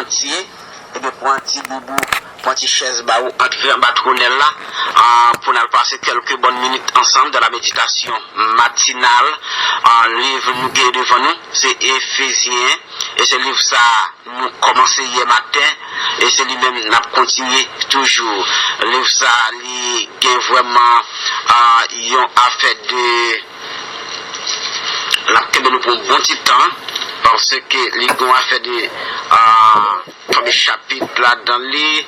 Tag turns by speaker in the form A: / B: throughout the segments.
A: entier, et bien pour un petit boubou, pour une petite chaise bah, entre matronelle là, pour nous passer quelques bonnes minutes ensemble dans la méditation matinale. Un livre nous guérit devant nous, c'est Éphésiens, et ce livre ça nous commençons hier matin, et c'est lui-même nous continué toujours. Le livre ça, il est vraiment ils ont affaire de la nous pour un bon petit temps, parce que les gens ont fait des premiers chapitres là dans les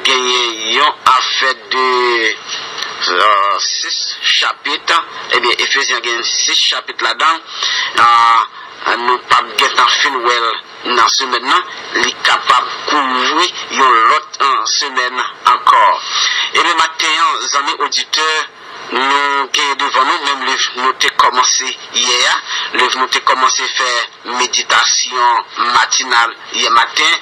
A: gagnants ont fait de 6 chapitres, et bien Éphésiens gagne 6 chapitres là-dedans. Nous pas guetter fin well dans ce maintenant, les capable couvrir l'autre semaine encore. Et le matin, amis auditeurs, nous qui devant nous, même nous avons commencé hier, nous avons commencé à faire méditation matinale hier matin,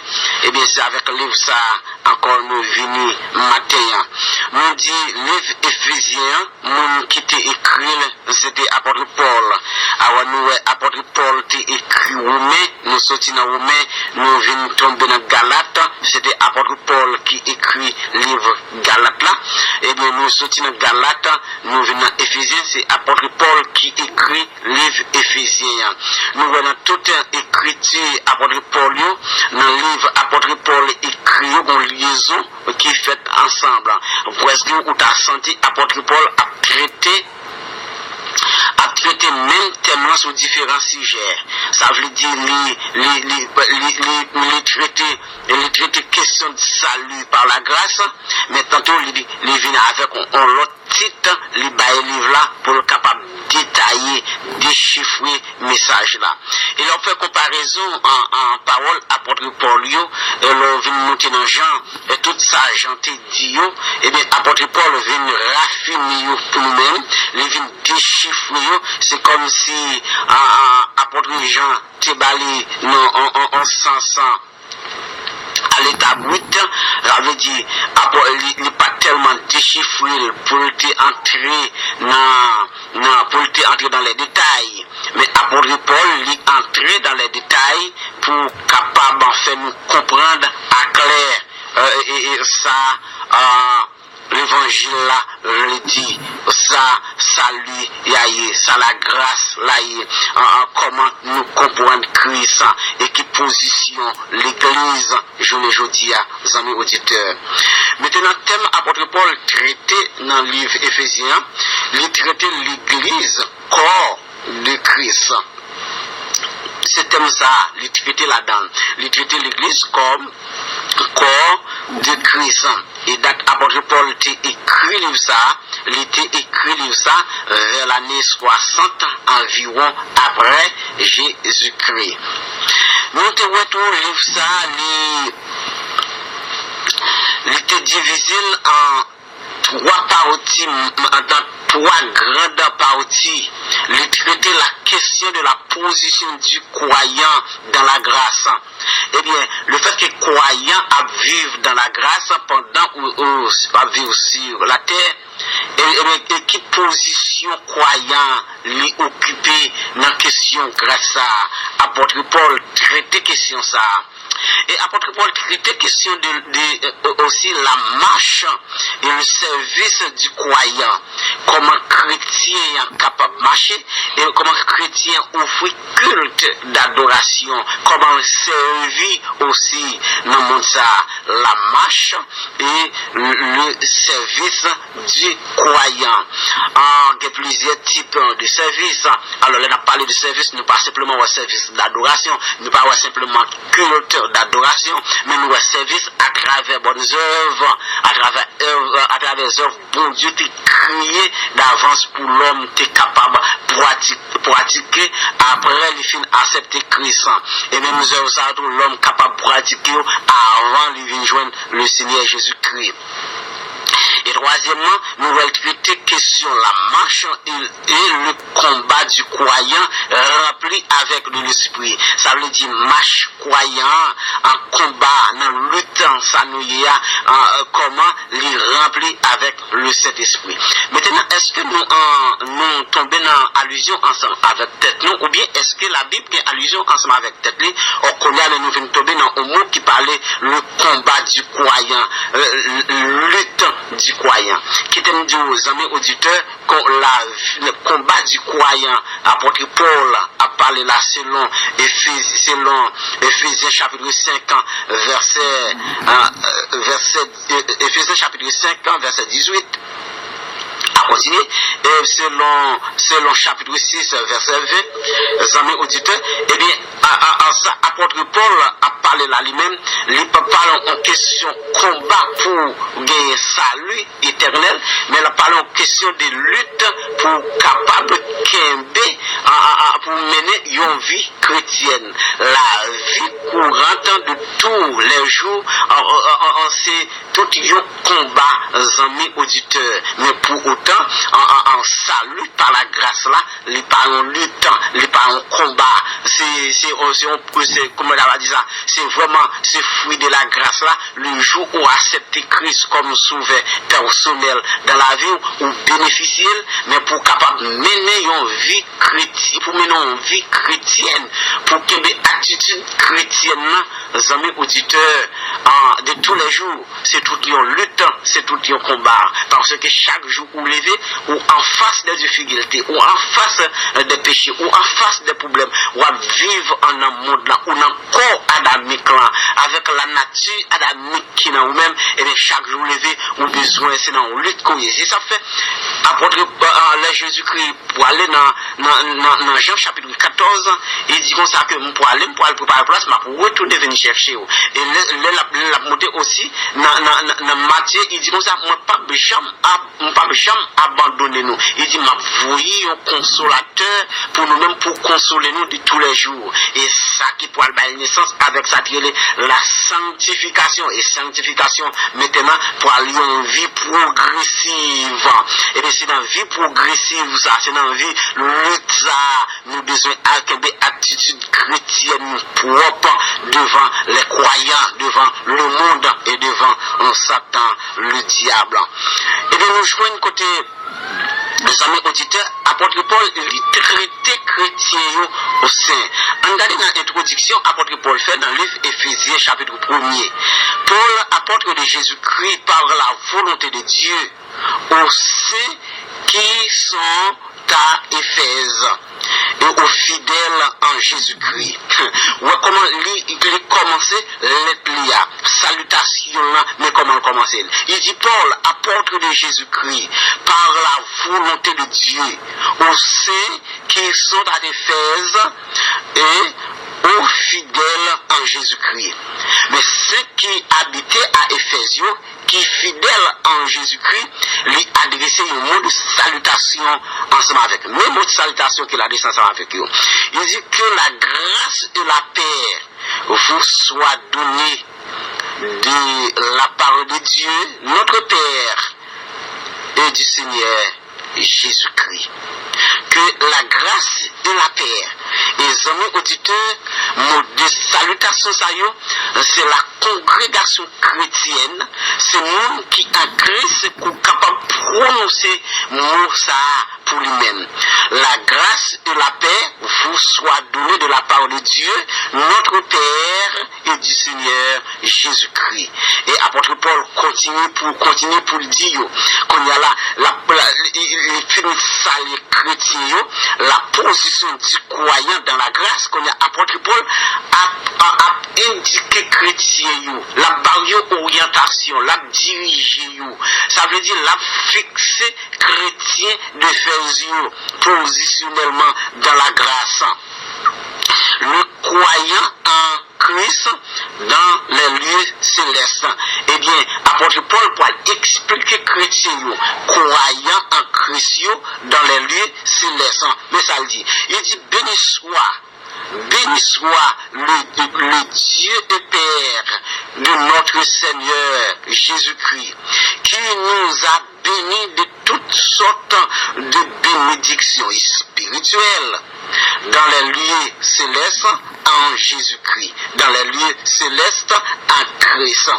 A: et bien c'est avec le livre ça encore nous venons matin. Nous dit livre Éphésiens, nous qui était écrit, c'était apôtre Paul. Alors nous apôtre Paul qui écrit Romain, nous sortis dans Romain, nous venons tomber dans Galate, c'était apôtre Paul qui écrit livre Galate là, et bien nous sortis dans Galate, nous venons dans Éphésiens, c'est apôtre Paul qui écrit livre Éphésiens. Nous voyons toute écriture apôtre Paul, dans le livre apôtre Paul écrit en liaison qui est faite ensemble. Presque où tu as senti apôtre Paul a traité même tellement sur différents sujets. Ça veut dire les traiter question de salut par la grâce, mais tantôt les vient avec un autre titre, les bails livre là pour le capable détailler, déchiffrer message là. Et là on fait comparaison en parole apôtre Paul et l'on vient monter dans Jean et tout ça Jean te dit et bien apôtre Paul vient raffiner pour nous-mêmes, les vient déchiffrer, c'est comme si apôtre Jean te bali en sens à l'état brut, ça veut dire il n'est pas tellement déchiffré pour entrer dans les détails, mais apôtre Paul il entrer dans les détails pour capable en faire nous comprendre à clair et ça l'évangile là le dit ça salut yaye ça la grâce là comment nous comprendre Christ et qui position l'église jeudi à amis auditeurs. Maintenant thème apôtre Paul traité dans le livre Éphésiens, il traité l'église corps de Christ. Ce thème ça, il traité là-dedans, il traité l'église comme corps de Christ. Et date apôtre Paul t'a écrit ça, il t'a écrit ça vers l'année 60 environ après Jésus-Christ. Nous te retournons livre ça, il était divisé en 3 parties, dans 3 grandes parties. Il traitait la question de la position du croyant dans la grâce. Eh bien, le fait que le croyant vivre dans la grâce pendant ou vivre sur la terre, et qui position croyant lui occuper dans la question grâce à apôtre Paul traiter question ça. Et apôtre Paul traitait question de aussi la marche et le service du croyant. Comment chrétien est capable de marcher et comment chrétien offre culte d'adoration. Comment servir aussi dans le monde ça la marche et le service du croyant. Il y a plusieurs types de services. Alors, on a parlé de service, nous pas simplement un service d'adoration, nous pas simplement culte d'adoration, mais nous avons service à travers bonnes œuvres, à travers œuvres, bon Dieu t'a créé d'avance pour l'homme t'es capable de pratiquer après les fins accepter Christ. Et même nous avons ça l'homme capable de pratiquer avant de venir joindre le Seigneur Jésus-Christ. Et troisièmement, nous allons traiter question la marche et le combat du croyant rempli avec de l'esprit. Ça veut dire marche croyant en combat, dans lutte, ça nous y a comment les remplir avec le Saint-Esprit. Maintenant, est-ce que nous tombons dans allusion ensemble avec tête nous, ou bien est-ce que la Bible est allusion ensemble avec tête nous, on connaît mais nous venons tomber dans un mot qui parler le combat du croyant, lutte du croyant. Qui t'aime dire aux amis auditeurs le combat du croyant, apôtre Paul a parlé là selon Éphésiens chapitre 5 Éphésiens chapitre 5 verset 18. À continuer, et selon chapitre 6 verset 20, les amis auditeurs, eh bien, apôtre Paul a parlé là lui-même, il parle en question combat pour gagner salut éternel, mais il parle en question de lutte pour capable pour mener une vie chrétienne. La vie courante de tous les jours, c'est tout un combat, amis auditeurs, mais pour autant, en salut par la grâce là, les parents luttant, les parents combat, c'est comment on va dire ça, c'est vraiment ce fruit de la grâce là, le jour où accepter Christ comme sauveur personnel dans la vie ou bénéficier, mais pour capable mener une vie chrétienne, pour mener une vie chrétienne, pour qu'il y ait des attitudes chrétiennes, les amis auditeurs, de tous les jours, c'est tout une lutte, c'est tout un combat, parce que chaque jour où lever, ou en face des difficultés, ou en face des péchés, ou en face des problèmes, ou à vivre en un monde là, ou dans le corps adamique là, avec la nature adamique qui est dans nous-mêmes, et bien chaque jour lever, ou besoin, c'est dans une lutte qu'on y est. Ça fait, apôtre Jésus-Christ, pour aller dans Jean chapitre 14, il dit comme ça que pour aller préparer la place, mais pour retourner venir chercher. Et la montée aussi, dans Matthieu, il dit comme ça, moi pas jamais abandonner nous. Il dit, m'a voyé un consolateur pour nous-mêmes, pour consoler nous de tous les jours. Et ça qui pourra avoir naissance avec ça, la sanctification. Et sanctification, maintenant, pour aller en vie progressive. Et bien, c'est dans la vie progressive, ça, c'est dans la vie lutte, ça, nous besoin avec des attitudes chrétiennes propres devant les croyants, devant le monde et devant Satan, le diable. Et bien, nous jouons un côté, les amis auditeurs, apôtre Paul, il traité chrétien au sein. Regardez dans l'introduction, apôtre Paul fait dans le livre Éphésiens chapitre 1er. Paul, apôtre de Jésus-Christ, par la volonté de Dieu, aux saints qui sont à Éphèse et aux fidèles en Jésus-Christ. Ouais, comment il commence l'Etlia, salutation là, mais comment commencer? Il dit Paul, apôtre de Jésus-Christ, par la volonté de Dieu, aux saints qui sont à Éphèse et aux fidèles en Jésus-Christ. Mais ceux qui habitaient à Éphèse, qui fidèles en Jésus-Christ, lui adresser un mot de salutation ensemble avec eux. Même mot de salutation qu'il a adressé ensemble avec eux. Il dit que la grâce et la paix vous soient données de la part de Dieu, notre Père, et du Seigneur Jésus-Christ. Que la grâce et la paix, les amis auditeurs, mot de salutation, c'est la congrégation chrétienne, c'est nous qui en Christ pour capable de prononcer mot ça pour lui-même. La grâce et la paix vous soient données de la part de Dieu, notre Père et du Seigneur Jésus-Christ. Et apôtre Paul continue pour le dire qu'on y a là, il finit ça les chrétiens, la position du croyant dans la grâce qu'on y a apôtre Paul a indiqué chrétien, la barrière orientation, la diriger, ça veut dire la fixer chrétien de faire positionnellement dans la grâce. Le croyant en Christ dans les lieux célestes. Eh bien, apôtre Paul pour expliquer chrétien croyant en Christ dans les lieux célestes. Mais ça le dit. Il dit béni soit le Dieu et Père de notre Seigneur Jésus-Christ, qui nous a bénis de toutes sortes de bénédictions spirituelles dans les lieux célestes en Jésus-Christ, dans les lieux célestes en Christ.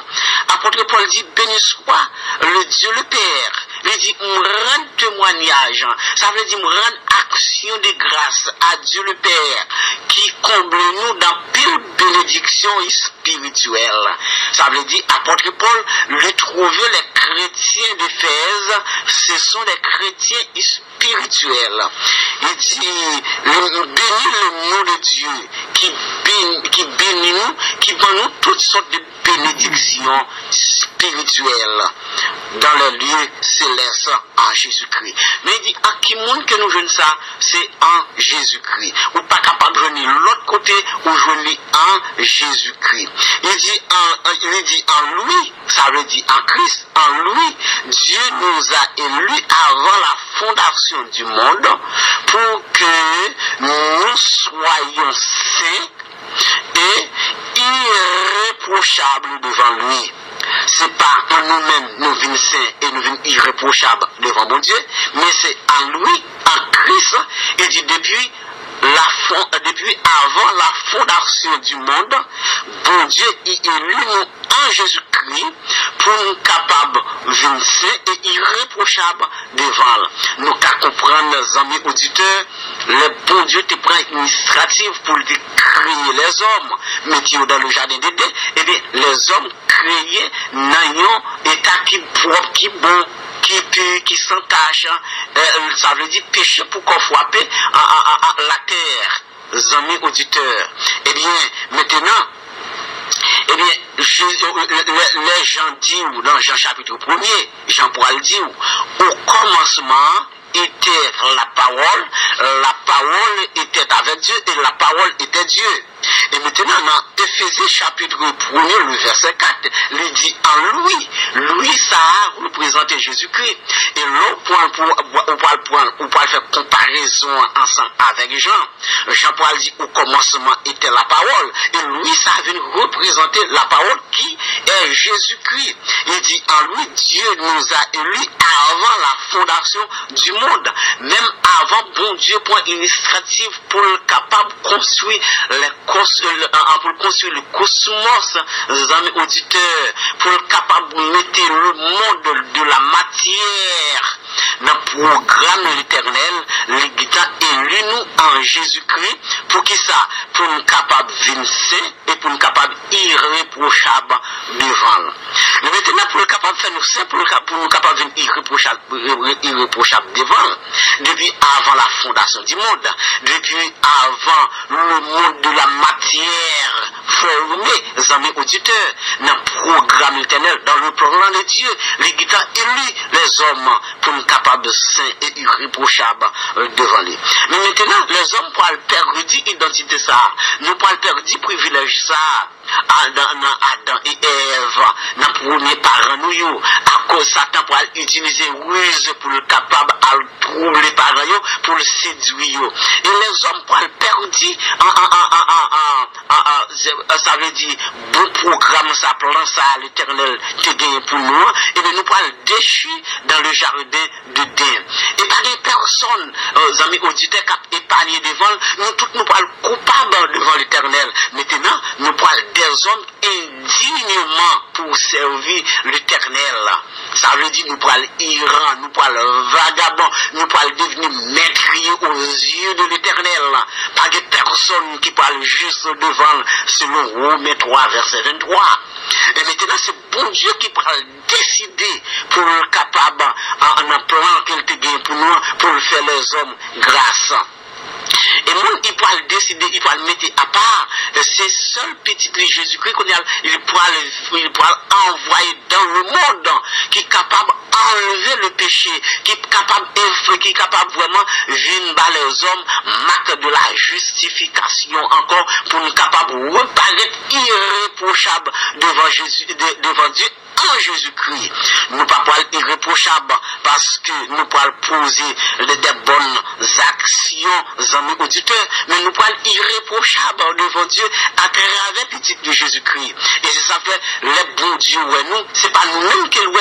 A: Apôtre Paul dit béni soit le Dieu le Père. il dit, rendre témoignage, ça veut dire rendre action de grâce à Dieu le Père, qui comble nous dans pile bénédiction spirituelle. Ça veut dire, apôtre Paul, lui trouver les chrétiens d'Éphèse, ce sont des chrétiens spirituels. Il dit, bénis le nom de Dieu, qui bénit nous, qui donne nous toutes sortes de bénédictions spirituelles dans les lieux célestes en Jésus-Christ. Mais il dit, à qui monde que nous venons ça, c'est en Jésus-Christ. Ou pas capable de venir l'autre côté, ou venir en Jésus-Christ. Il dit en lui, ça veut dire en Christ, en lui, Dieu nous a élus avant la fondation du monde pour que nous soyons saints et irréprochables devant lui. C'est pas en nous-mêmes nous venons saints et nous venons irréprochables devant mon Dieu, mais c'est en lui, en Christ, et dit depuis avant la fondation du monde, bon Dieu est élu nous en Jésus-Christ pour nous capables de venir saints et irréprochables devant. Nous qu'à comprendre, les amis auditeurs, le bon Dieu te prend initiative pour créer les hommes, mettre dans le jardin d'Éden, et bien les hommes créés dans un état qui propre, qui bon, qui pur, qui sans tâche, ça veut dire péché pour qu'on frapper la terre. Les amis auditeurs, eh bien, maintenant, eh bien, les gens disent dans Jean chapitre 1er, Jean pourra le dire, au commencement était la parole était avec Dieu et la parole était Dieu. Et maintenant, dans Éphésiens chapitre 1er, le verset 4, il dit en lui, ça a représenté Jésus-Christ. Et là, on peut faire comparaison ensemble avec Jean. Jean pourra dire au commencement était la parole. Et lui, ça a venu représenter la parole qui est Jésus-Christ. Il dit en lui, Dieu nous a élus avant la fondation du monde. Même avant, bon Dieu prend l'initiative pour le capable de construire pour construire le cosmos, les amis auditeurs, pour être capable de mettre le monde de la matière dans le programme de l'éternel, l'Église élu nous en Jésus-Christ, pour qui ça? Pour nous capables de venir et pour nous capables irréprochables devant. Mais maintenant, pour nous capables de faire nous saints, pour nous capables de venir irréprochables devant, depuis avant la fondation du monde, depuis avant le monde de la matière formé, les amis auditeurs, dans le programme éternel, dans le programme de Dieu, l'Église élu les hommes pour nous capables de saints et irréprochables devant lui. Mais maintenant, les hommes pour perdre l'identité ça, nous pour perdre privilège ça. Adam et Ève, dans premier parents nous, à cause Satan pour utiliser ruse pour le capable à trouver les parents pour le séduire. Et les hommes pour perdre, ça veut dire bon programme, ça plan ça l'éternel te gagne pour nous, et nous pour le déchu dans le jardin de Déden. Et pas des personnes, amis auditeurs, qui épargnent devant, nous tous nous pour coupables devant l'éternel. Maintenant, nous pour des hommes indignement pour servir l'éternel. Ça veut dire nous pourrons l'Iran, nous pourrons le vagabond, nous pourrons devenir mécriers aux yeux de l'éternel. Pas de personne qui parle juste devant, selon Romains 3, verset 23. Et maintenant, c'est bon Dieu qui pourra décider pour le capable, en un plan qu'il te gagne pour nous, pour le faire les hommes grâce. Et monde, il pourra le décider, il pourra le mettre à part. C'est seul petit Jésus-Christ il pourra envoyer dans le monde qui est capable d'enlever le péché, qui est capable vraiment de venir les hommes, marque de la justification encore, pour nous capables de reparaître irréprochables devant Dieu. En Jésus-Christ, nous ne pouvons pas être irréprochables parce que nous pouvons poser des bonnes actions, amis auditeurs, mais nous pouvons être irréprochables devant Dieu à travers petit de Jésus-Christ. Et c'est ça fait les bons dieux, nous, c'est pas nous-mêmes qui le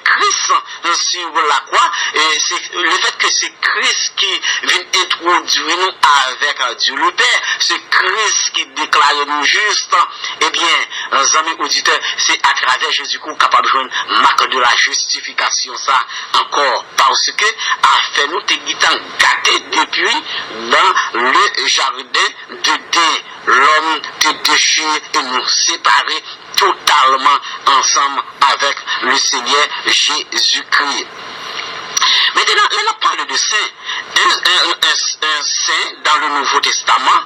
A: Christ sur la croix, et c'est le fait que c'est Christ qui vient introduire nous avec Dieu le Père, c'est Christ qui déclare nous justes. Eh bien, amis auditeurs, c'est à travers Jésus-Christ pour capable jouer une marque de la justification ça encore parce que a fait nous te gâté depuis dans le jardin d'Éden. L'homme te déchiré et nous séparer totalement ensemble avec le Seigneur Jésus-Christ. Maintenant, là, on parle de saint. Un saint dans le Nouveau Testament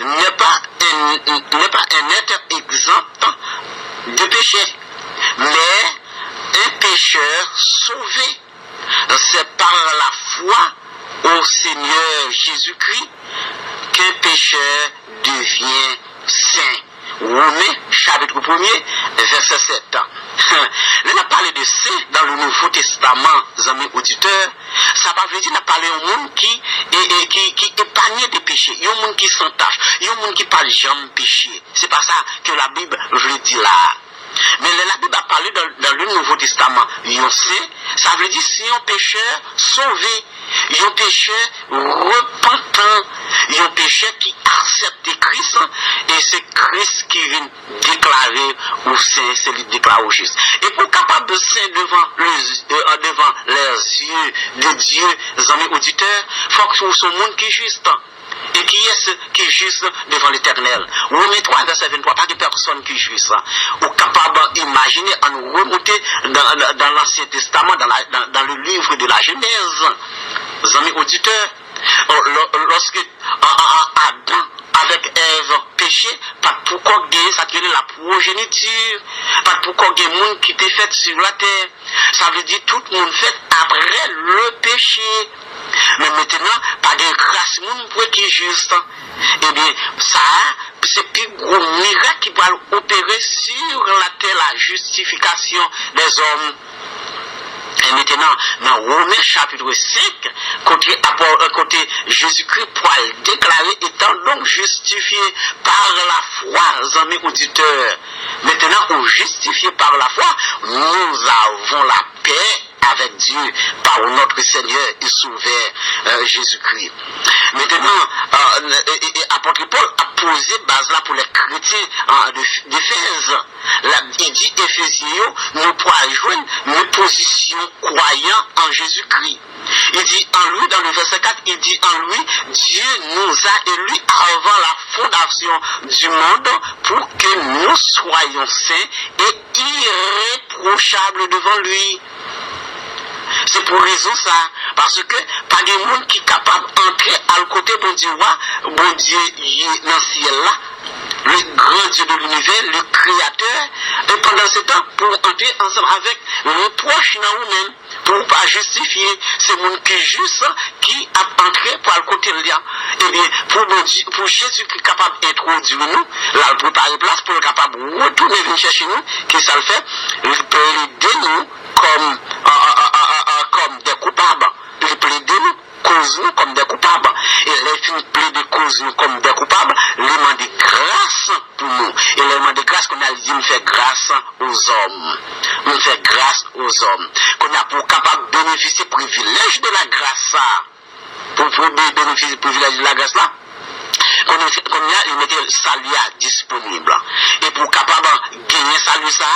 A: n'est pas un être exempt de péché, mais un pécheur sauvé. C'est par la foi au Seigneur Jésus-Christ qu'un pécheur devient saint. Romains, chapitre 1er, verset 7. Là, on a parlé de saint dans le Nouveau Testament, amis auditeurs. Ça ne veut dire qu'on a parlé au monde qui est épargné des péchés. Il y a un monde qui s'entache. Il y a un monde qui parle jamais péché. C'est pas ça que la Bible veut dire là. Mais la Bible a parlé dans le Nouveau Testament. Ça veut dire c'est un pécheur sauvé, un pécheur repentant, un pécheur qui accepte Christ, et c'est Christ qui vient déclarer au saint, c'est lui déclarer au juste. Et pour capable de saint devant les yeux de Dieu, les amis auditeurs, il faut que ce soit un monde qui est juste. Et qui est juste devant l'Éternel. Romains 3, verset 23, pas de personne qui est juste. Ou capable d'imaginer, en nous remonter dans l'Ancien Testament, dans le livre de la Genèse. Les amis auditeurs, lorsque Adam avec Ève péché, pas pourquoi gagner ça qui est la progéniture, pas pourquoi gagner le monde qui était fait sur la terre. Ça veut dire tout le monde fait après le péché. Mais maintenant, pas de grâce, monde pour qui est juste. Eh bien, ça, c'est plus gros miracle qui va opérer sur la terre, la justification des hommes. Et maintenant, dans Romains chapitre 5, côté Jésus-Christ pour le déclarer, étant donc justifié par la foi, amis auditeurs. Maintenant, on justifié par la foi, nous avons la paix avec Dieu par notre Seigneur et Sauveur Jésus-Christ. Maintenant, apôtre Paul a posé base là pour les chrétiens d'Éphèse. Il dit Éphésiens, nous pourrons joindre une position croyant en Jésus-Christ. Il dit en lui, dans le verset 4, il dit en lui, Dieu nous a élus avant la fondation du monde pour que nous soyons saints et irréprochables devant lui. C'est pour raison ça, parce que pas de monde qui est capable d'entrer à le côté bon Dieu, bon Dieu dans le ciel là, le grand Dieu de l'univers, le créateur, et pendant ce temps, pour entrer ensemble avec le proche dans nous-mêmes, pour ne pas justifier, c'est le monde qui est juste, qui a entré pour le côté de là. Eh bien, pour Jésus qui est capable d'introduire nous, là, il prépare place pour être capable de retourner venir chercher nous, qui ça le fait, il peut aider nous comme des coupables. Il plaide nous, cause nous comme des coupables. Et les filles plaident cause nous comme des coupables, les demandent grâce pour nous. Et les demandent grâce qu'on a dit, nous fait grâce aux hommes. Nous fait grâce aux hommes. Qu'on a pour capable de bénéficier du privilège de la grâce. Pour bénéficier du privilège de la grâce là. Qu'on a, il mettait le salut disponible. Et pour capable de gagner salut ça,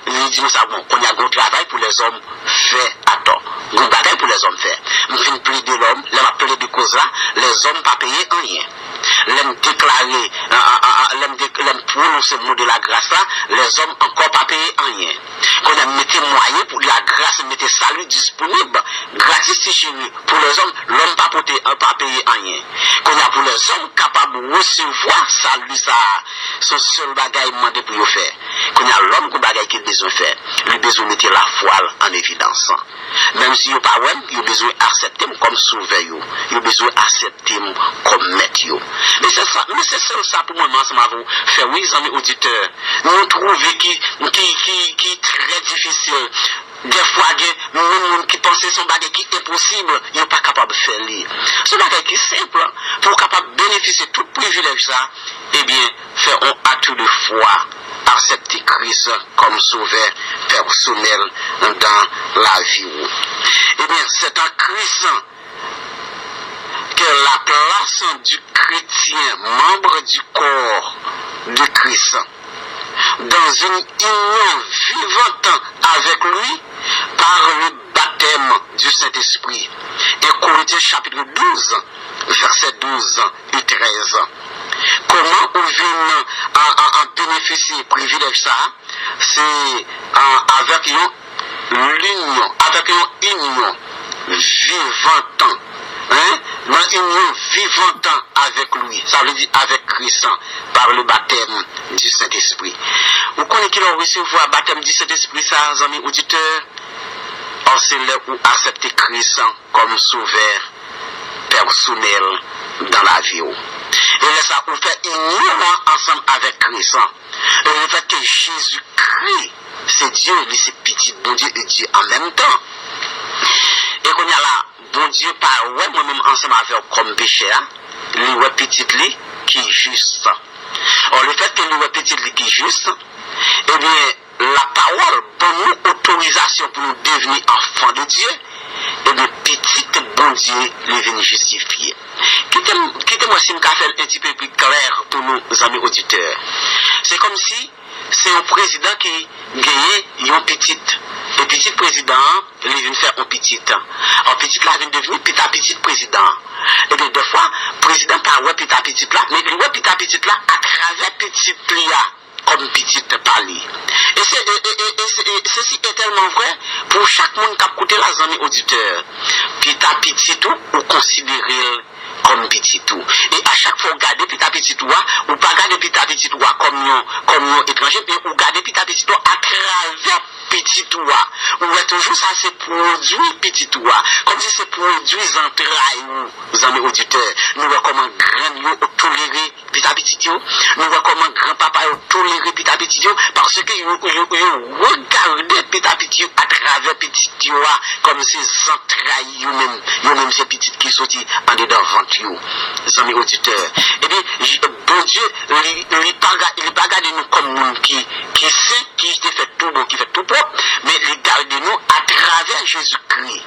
A: il dit ça, bon, qu'on a un travail pour les hommes fait à tort. Un travail pour les hommes fait. Nous faisons plus de l'homme, les appelés de cause là, les hommes pas payés rien. L'aime déclarer, l'aime prononcer le mot de la grâce là, les hommes encore pas payés rien. Qu'on a mis moyen pour la grâce, mettre salut disponible, gratis chez nous. Pour les hommes, l'homme pas payé rien. Qu'on a pour les hommes capables de recevoir salut ça, son seul bagage demandé pour le faire. Qu'on a l'homme qui bagage qu'il besoin de faire. Il a besoin de mettre la foi en évidence. Même si il n'y a pas de il a besoin d'accepter comme sauveur. Il a besoin d'accepter comme maître. Mais c'est ça pour moi, ça m'a fait, oui, amis auditeurs. Nous trouvons qui est très difficile. Des fois, il y a des gens qui pensent que son bagage qui est impossible, ils ne sont pas capables de faire lire. Ce bagage qui est simple, pour capable de bénéficier de tout privilège ça, eh bien, faire un acte de foi, accepter Christ comme sauveur personnel dans la vie. Eh bien, c'est en Christ que la place du chrétien, membre du corps de Christ, dans une union vivante avec lui par le baptême du Saint-Esprit. Et Corinthiens chapitre 12, verset 12 et 13. Comment on vient en bénéficier privilège ça? C'est avec l'union, avec une union vivante. Une union vivante avec lui, ça veut dire avec Christ, par le baptême du Saint-Esprit. Vous connaissez qu'il a reçu le baptême du Saint-Esprit, ça, amis auditeurs? Or, c'est là où accepter Christ comme sauveur personnel dans la vie. Et là, ça vous fait union ensemble avec Christ. Et le fait que Jésus-Christ, c'est Dieu, lui, c'est petit, bon Dieu et Dieu en même temps. Et qu'on y a là, bon Dieu, par ouais, moi-même ensemble avec comme pécheur, lui, ouais, petit, lui, qui est juste. Or, le fait que lui, ouais, petit, lui, qui est juste, eh bien, la parole donne nous autorisation pour nous devenir enfants de Dieu, et de petit bon Dieu les vient justifier. Quittez-moi si je faire un petit peu plus clair pour nos amis auditeurs. C'est comme si c'est un président qui gagne un petit. Le petit président, il vient faire un petit. Un petit là vient devenir petit président. Et bien, des fois, le président pas ouais petit là, mais il ouais petit là à travers petit là. Comme petite parler. Et ceci est tellement vrai pour chaque monde qui a écouté la zone auditeur. Petit tout, ou considérer comme petit tout. Et à chaque fois, regarder petit tout, ou pas regarder petit tout comme un étranger, mais ou regarder petit tout à travers petit tout. Ou est toujours ça, c'est produit petit tout. Comme si c'est produit entrailles, vous amis auditeurs. Nous voyons comment grand tolérer petit tout. Nous voyons comment grand papa tolérer petit tout. Parce que regardez petit à travers petit tout, comme si entrailles, même ces petites qui sont en dedans ventre. Les amis auditeurs. Et bien, bon Dieu, il pas garder nous comme monde qui sait, qui fait tout bon, qui fait tout propre, mais il garde nous à travers Jésus-Christ.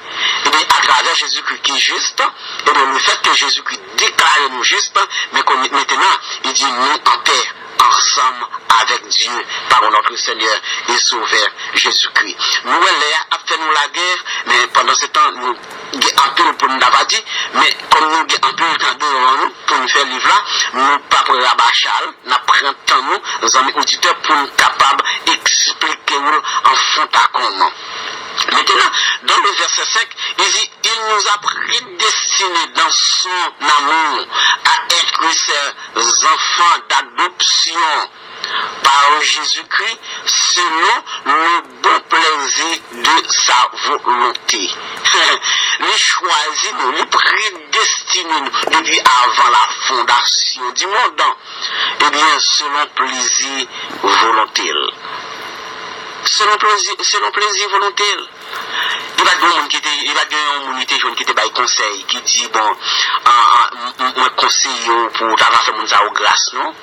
A: Et bien, à travers Jésus-Christ qui est juste, et bien, le fait que Jésus-Christ déclare nous juste, mais maintenant, il dit nous en paix ensemble avec Dieu par notre Seigneur et Sauveur Jésus-Christ. Nous, elle a fait nous la guerre, mais pendant ce temps, nous avons un peu pour nous l'avoir dit, mais comme nous avons un peu de temps devant nous pour nous faire livre là, nous pas pour la bachal, nous prenons temps nous, amis auditeurs, pour nous capables d'expliquer en fond à comment. Maintenant, dans le verset 5, il dit, il nous a prédestinés dans son amour à être ses enfants d'adoption par Jésus-Christ selon le bon plaisir de sa volonté. Il choisit nous, il prédestine nous depuis avant la fondation du monde. Eh bien, selon plaisir volontaire. Selon plaisir volontaire. Il va y avoir un unité jaune qui te baille conseil, qui dit, bon, un conseil pour t'avoir fait mon au grâce, non?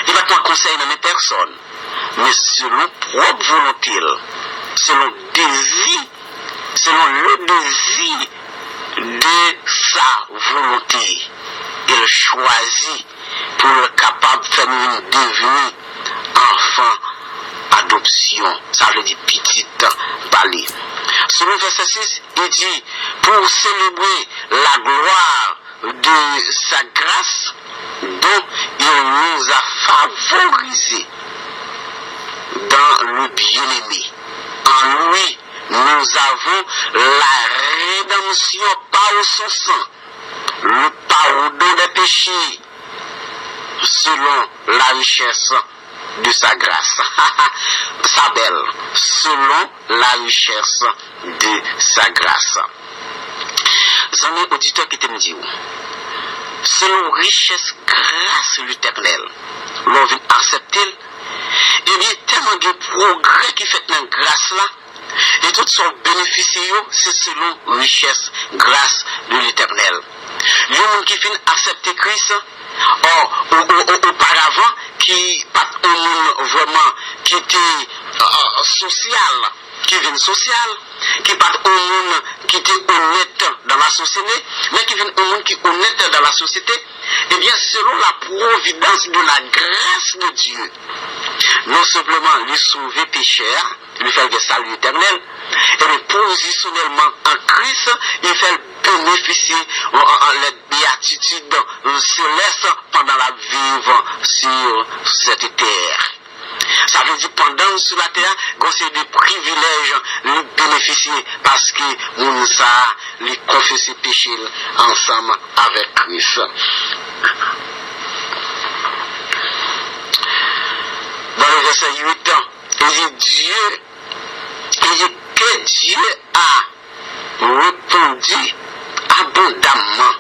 A: Il va te un conseil dans mes personnes, mais selon propre volonté, selon le désir de sa volonté, il choisit pour le capable de faire nous devenir enfant adoption, ça veut dire petite parler. Selon le verset 6, il dit, pour célébrer la gloire de sa grâce dont il nous a favorisés dans le bien-aimé. En lui, nous avons la rédemption par son sang, le pardon des péchés, selon la richesse de sa grâce. Sa belle, selon la richesse de sa grâce. Amis auditeurs qui t'aiment dire, selon richesse grâce l'éternel, l'on vient accepter, et bien tellement de progrès qui fait dans grâce là, et tout son bénéficiaire, c'est selon richesse grâce de l'éternel. Les gens qui viennent accepter Christ, auparavant, qui pas vraiment qui était social, qui vient social, qui pas au monde qui était honnête dans la société, mais qui vient au monde qui est honnête dans la société, et bien selon la providence de la grâce de Dieu, non simplement lui sauver pécheur, lui faire le salut éternel, et positionnellement en Christ, il fait bénéficier de la béatitude céleste pendant la vivre sur cette terre. Ça veut dire pendant sur la terre, c'est des privilèges nous bénéficier parce que nous ça les confesser péché ensemble avec Christ. Dans le verset 8, il dit que Dieu a répondu abondamment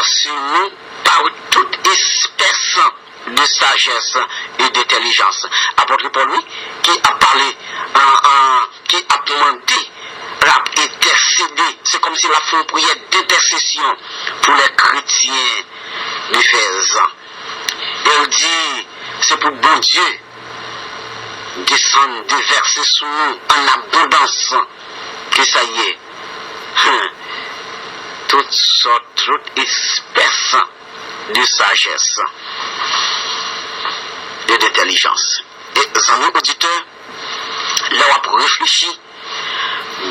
A: sur nous par toute espèce de sagesse et d'intelligence. Apôtre Paul, qui a parlé, qui a demandé, a intercédé, c'est comme s'il a fait une prière d'intercession pour les chrétiens d'Éphèse. Il dit, c'est pour bon Dieu descendre, déverser sur nous en abondance, que ça y est, toutes sortes, toutes espèces de sagesse et d'intelligence. Et amis auditeurs, là où on réfléchit,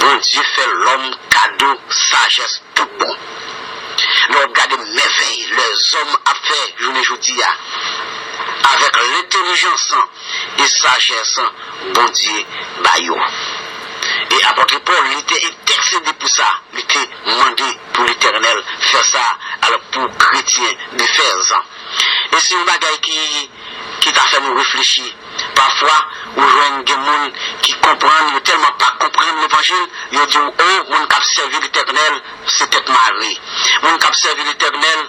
A: bon Dieu fait l'homme cadeau, sagesse, tout bon. Là on regarde merveilles, les hommes a fait, je le dis, avec l'intelligence et sagesse, bon Dieu, baillot. Et apôtre Paul, il était intercédé pour ça, il était demandé pour l'Éternel faire ça alors pour chrétiens d'Éphèse. Et c'est une bagaille qui t'a fait nous réfléchir. Parfois, on joue des gens qui comprennent, tellement pas comprendre l'évangile, ils disent, oh, mon cap servi l'Éternel, c'est tête marée. Mon cap servi l'Éternel,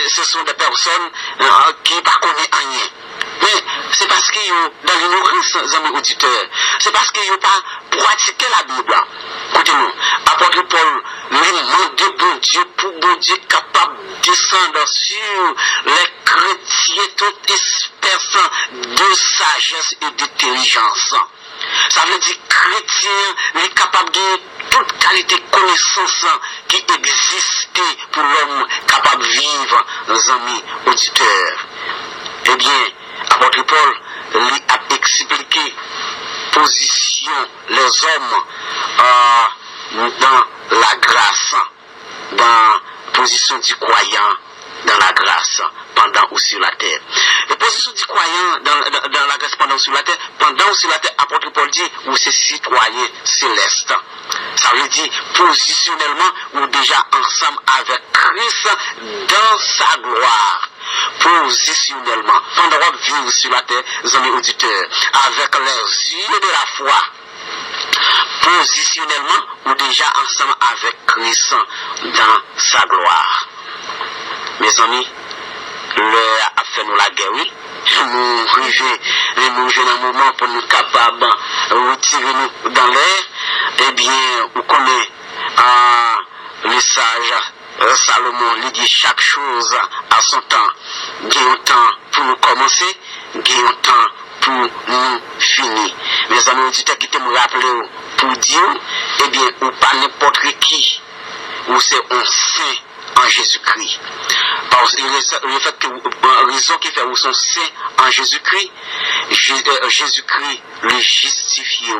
A: ce sont des personnes qui ne connaissent rien. Mais c'est parce qu'ils sont dans l'ignorance, amis auditeurs. C'est parce qu'ils n'ont pas pratiqué la Bible. Écoutez-nous, apôtre Paul lui demande de bon Dieu pour bon Dieu capable de descendre sur les chrétiens toute espèce de sagesse et d'intelligence. Ça veut dire chrétien est capable de toute qualité de connaissance qui existait pour l'homme capable de vivre, nos amis auditeurs. Eh bien, apôtre Paul lui a expliqué position les hommes dans la grâce, dans position du croyant dans la grâce pendant ou sur la terre. La position du croyant dans la grâce pendant ou sur la terre, pendant ou sur la terre, apôtre Paul dit, ou c'est citoyen céleste. Ça veut dire positionnellement ou déjà ensemble avec Christ dans sa gloire. Positionnellement, pendant qu'on vit sur la terre, les amis auditeurs, avec les yeux de la foi, positionnellement ou déjà ensemble avec Christ dans sa gloire. Mes amis, l'heure a fait nous la guerre, oui. Nous arrivons dans un moment pour nous capables de retirer nous dans l'air. Eh bien, vous connaissez le sage Salomon, il dit chaque chose à son temps. Il y a un temps pour nous commencer, il y a un temps pour nous finir. Mes amis auditeurs qui me rappellent pour dire, eh bien, ou pas n'importe qui, ou c'est un saint en Jésus-Christ. Parce que le fait que la raison qui fait où sont saints en Jésus-Christ, Jésus-Christ le justifie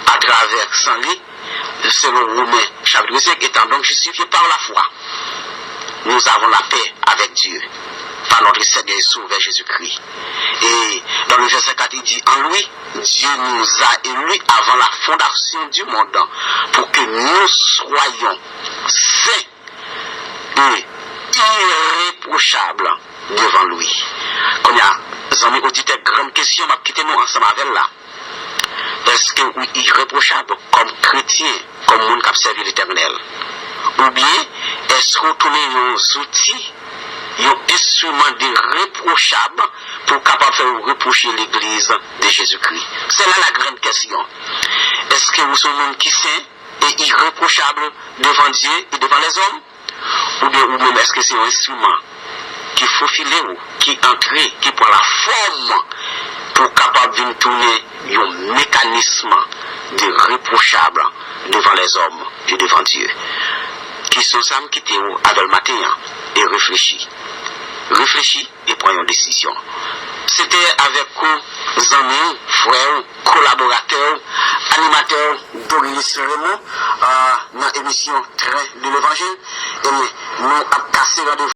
A: à travers son lit, selon Romains chapitre 5, étant donc justifié par la foi. Nous avons la paix avec Dieu, par notre Seigneur et Sauveur Jésus-Christ. Et dans le verset 4, il dit, en lui, Dieu nous a élus avant la fondation du monde, pour que nous soyons saints et irréprochables devant lui. Comme il y a des amis auditeurs, grande question, m'a quitté nous ensemble avec là. Est-ce que oui, irréprochable comme chrétien, comme monde qui a servi l'Éternel? Ou bien, est-ce qu'on tourne nos outils, nos instruments irréprochables pour capable faire reprocher l'Église de Jésus-Christ? C'est là la grande question. Est-ce que vous sommes un monde qui saint et irréprochable devant Dieu et devant les hommes? Ou bien, ou même est-ce que c'est un instrument qui faufile ou qui entre, qui prend la forme pour capable de tourner un mécanisme de reprochable devant les hommes et devant Dieu? Qui sont ça qui étaient avec le matin et réfléchis et prendre une décision. C'était avec vous, amis, frères, collaborateurs, animateurs Doris Raymond dans l'émission Train de l'Évangile. Et nous avons cassé rendez-vous.